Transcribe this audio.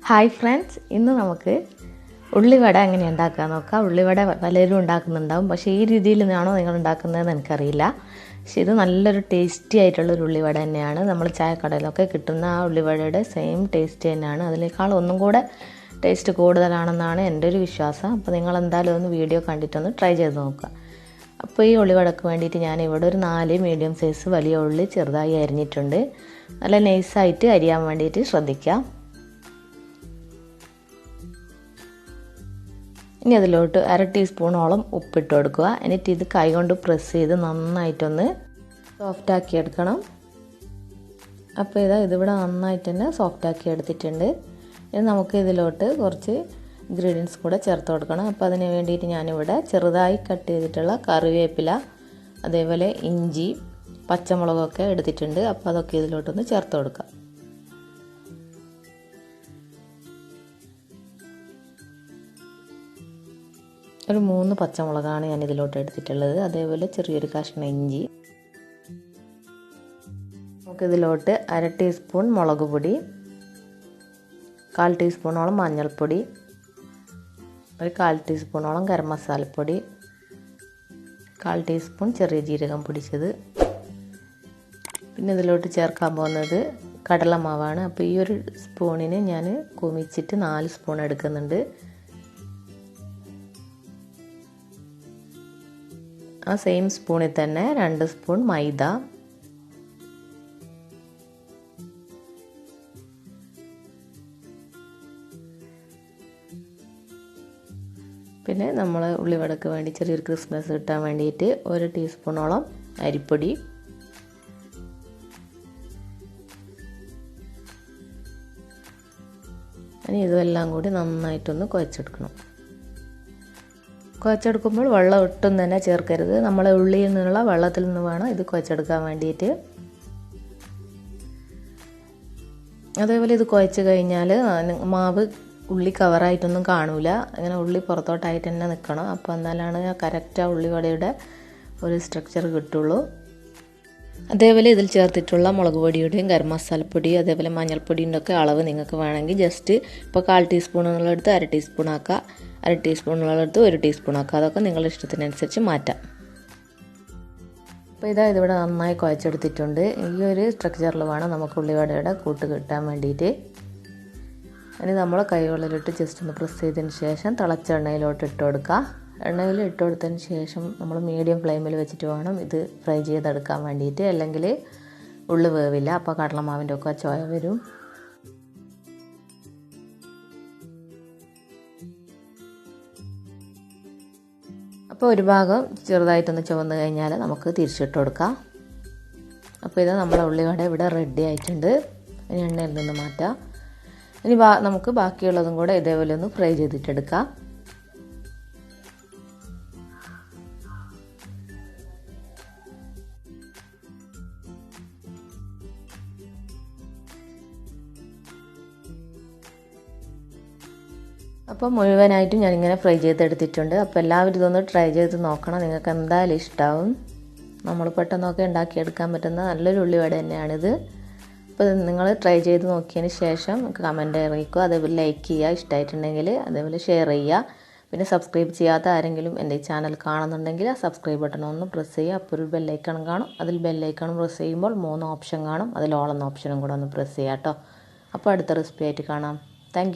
Hi friends, ഇന്ന് നമുക്ക് ഉള്ളിവട എങ്ങനെ ഉണ്ടാക്കാൻ നോക്കാം. ഉള്ളിവട പലരും ഉണ്ടാക്കുന്നുണ്ടാവും, പക്ഷേ ഈ രീതിയിലാണോ നിങ്ങൾ ഉണ്ടാക്കുന്നതെന്ന് എനിക്കറിയില്ല. പക്ഷേ ഇത് നല്ലൊരു ടേസ്റ്റി ആയിട്ടുള്ളൊരു ഉള്ളിവട തന്നെയാണ്. നമ്മൾ ചായക്കടയിലൊക്കെ കിട്ടുന്ന ആ ഉള്ളിവടയുടെ സെയിം ടേസ്റ്റ് തന്നെയാണ്. അതിനേക്കാൾ ഒന്നും കൂടെ ടേസ്റ്റ് കൂടുതലാണെന്നാണ് എൻ്റെ ഒരു വിശ്വാസം. അപ്പോൾ നിങ്ങൾ എന്തായാലും ഒന്ന് വീഡിയോ കണ്ടിട്ടൊന്ന് ട്രൈ ചെയ്ത് നോക്കുക. അപ്പോൾ ഈ ഉള്ളിവടക്ക് വേണ്ടിയിട്ട് ഞാനിവിടെ ഒരു 4 മീഡിയം സൈസ് വലിയ ഉള്ളി ചെറുതായി അരിഞ്ഞിട്ടുണ്ട്. നല്ല നൈസായിട്ട് അരിയാൻ വേണ്ടിയിട്ട് ശ്രദ്ധിക്കുക. ഇനി അതിലോട്ട് 1/2 ടീസ്പൂണോളം ഉപ്പിട്ട് കൊടുക്കുക. എന്നിട്ട് ഇത് കൈകൊണ്ട് പ്രസ് ചെയ്ത് നന്നായിട്ടൊന്ന് സോഫ്റ്റാക്കി എടുക്കണം. അപ്പോൾ ഇതിവിടെ നന്നായിട്ട് തന്നെ സോഫ്റ്റാക്കി എടുത്തിട്ടുണ്ട്. ഇനി നമുക്ക് ഇതിലോട്ട് കുറച്ച് ഇൻഗ്രീഡിയൻസ് കൂടെ ചേർത്ത് കൊടുക്കണം. അപ്പോൾ അതിന് വേണ്ടിയിട്ട് ഞാനിവിടെ ചെറുതായി കട്ട് ചെയ്തിട്ടുള്ള കറിവേപ്പില, അതേപോലെ ഇഞ്ചി, പച്ചമുളകൊക്കെ എടുത്തിട്ടുണ്ട്. അപ്പോൾ അതൊക്കെ ഇതിലോട്ടൊന്ന് ചേർത്ത് കൊടുക്കാം. ഒരു 3 പച്ചമുളകാണ് ഞാൻ ഇതിലോട്ട് എടുത്തിട്ടുള്ളത്. അതേപോലെ ചെറിയൊരു കഷ്ണം ഇഞ്ചി. നമുക്കിതിലോട്ട് 1/2 ടീസ്പൂൺ മുളക് പൊടി, 1/4 ടീസ്പൂണോളം മഞ്ഞൾപ്പൊടി, ഒരു 1/4 ടീസ്പൂണോളം ഗരം മസാലപ്പൊടി, 1/4 ടീസ്പൂൺ ചെറിയ ജീരകം പൊടിച്ചത്. പിന്നെ ഇതിലോട്ട് ചേർക്കാൻ പോകുന്നത് കടലമാവാണ്. അപ്പോൾ ഈ ഒരു സ്പൂണിന് ഞാൻ കുമിച്ചിട്ട് 4 സ്പൂൺ എടുക്കുന്നുണ്ട്. ആ സെയിം സ്പൂണിൽ തന്നെ 2 സ്പൂൺ മൈദ, പിന്നെ നമ്മൾ ഉള്ളിവടക്ക് വേണ്ടി ചെറിയൊരു ക്രിസ്മസ് കിട്ടാൻ വേണ്ടിയിട്ട് 1 ടീസ്പൂണോളം അരിപ്പൊടി, ഇനി ഇതെല്ലാം കൂടി നന്നായിട്ടൊന്ന് കുഴച്ചെടുക്കണം. കുഴച്ചെടുക്കുമ്പോൾ വെള്ളം ഒട്ടും തന്നെ ചേർക്കരുത്. നമ്മൾ ഉള്ളിയിൽ നിന്നുള്ള വെള്ളത്തിൽ നിന്ന് വേണം ഇത് കുഴച്ചെടുക്കാൻ വേണ്ടിയിട്ട്. അതേപോലെ ഇത് കുഴച്ച് കഴിഞ്ഞാൽ മാവ് ഉള്ളി കവറായിട്ടൊന്നും കാണൂല. അങ്ങനെ ഉള്ളി പുറത്തോട്ടായിട്ട് തന്നെ നിൽക്കണം. അപ്പോൾ എന്നാലാണ് കറക്റ്റ് ആ ഉള്ളിവടയുടെ ഒരു സ്ട്രക്ചർ കിട്ടുള്ളൂ. അതേപോലെ ഇതിൽ ചേർത്തിട്ടുള്ള മുളക് പൊടിയുടെയും ഗരം മസാലപ്പൊടിയും അതേപോലെ മഞ്ഞൾപ്പൊടിയുടെ ഒക്കെ അളവ് നിങ്ങൾക്ക് വേണമെങ്കിൽ ജസ്റ്റ് ഇപ്പോൾ 1/4 ടീസ്പൂൺ എന്നുള്ളടുത്ത് 1/2 ടീസ്പൂൺ ആക്കുക, 1/2 ടീസ്പൂൺ എന്നുള്ളടുത്ത് 1 ടീസ്പൂൺ ആക്കുക. അതൊക്കെ നിങ്ങളുടെ ഇഷ്ടത്തിനനുസരിച്ച് മാറ്റാം. അപ്പോൾ ഇതിവിടെ നന്നായി കുഴച്ചെടുത്തിട്ടുണ്ട്. ഈ ഒരു സ്ട്രക്ചറിൽ വേണം നമുക്ക് ഉള്ളിവടയുടെ കൂട്ട് കിട്ടാൻ വേണ്ടിയിട്ട്. ഇനി നമ്മൾ കൈകളിലിട്ട് ജസ്റ്റ് ഒന്ന് പ്രസ് ചെയ്തതിന് ശേഷം തിളച്ച എണ്ണയിലോട്ട് ഇട്ട് കൊടുക്കുക. എണ്ണയിൽ ഇട്ട് കൊടുത്തതിന് ശേഷം നമ്മൾ മീഡിയം ഫ്ലെയിമിൽ വെച്ചിട്ട് വേണം ഇത് ഫ്രൈ ചെയ്തെടുക്കാൻ വേണ്ടിയിട്ട്. അല്ലെങ്കിൽ ഉള്ളി വേവില്ല, അപ്പോൾ കടലമാവിൻ്റെ ഒക്കെ ചോയ വരും. അപ്പോൾ ഒരു ഭാഗം ചെറുതായിട്ടൊന്ന് ചുവന്ന് കഴിഞ്ഞാൽ നമുക്ക് തിരിച്ചിട്ട് കൊടുക്കാം. അപ്പോൾ നമ്മുടെ ഉള്ളിവട ഇവിടെ റെഡി ആയിട്ടുണ്ട്. ഇനി എണ്ണയിൽ നിന്ന് മാറ്റാം. ഇനി നമുക്ക് ബാക്കിയുള്ളതും കൂടെ ഇതേപോലെ ഒന്ന് ഫ്രൈ ചെയ്തിട്ടെടുക്കാം. അപ്പോൾ മുഴുവനായിട്ടും ഞാനിങ്ങനെ ഫ്രൈ ചെയ്തെടുത്തിട്ടുണ്ട്. അപ്പോൾ എല്ലാവരും ഇതൊന്ന് ട്രൈ ചെയ്ത് നോക്കണം. നിങ്ങൾക്ക് എന്തായാലും ഇഷ്ടമാവും. നമ്മൾ പെട്ടെന്നൊക്കെ ഉണ്ടാക്കിയെടുക്കാൻ പറ്റുന്ന നല്ലൊരു ഉള്ളിവട തന്നെയാണിത്. അപ്പോൾ നിങ്ങൾ ട്രൈ ചെയ്ത് നോക്കിയതിന് ശേഷം കമൻറ്റ് അറിയിക്കുക. അതേപോലെ ലൈക്ക് ചെയ്യുക, ഇഷ്ടമായിട്ടുണ്ടെങ്കിൽ അതേപോലെ ഷെയർ ചെയ്യുക. പിന്നെ സബ്സ്ക്രൈബ് ചെയ്യാത്ത ആരെങ്കിലും എൻ്റെ ഈ ചാനൽ കാണുന്നുണ്ടെങ്കിൽ ആ സബ്സ്ക്രൈബ് ബട്ടൺ ഒന്ന് പ്രസ് ചെയ്യുക. അപ്പോൾ ഒരു ബെല്ലൈക്കൺ കാണും. അതിൽ ബെല്ലൈക്കൺ പ്രസ് ചെയ്യുമ്പോൾ 3 ഓപ്ഷൻ കാണും. അതിൽ ഓൾ എന്ന ഓപ്ഷനും കൂടെ ഒന്ന് പ്രസ് ചെയ്യുക കേട്ടോ. അപ്പോൾ അടുത്ത റെസിപ്പി ആയിട്ട് കാണാം. താങ്ക്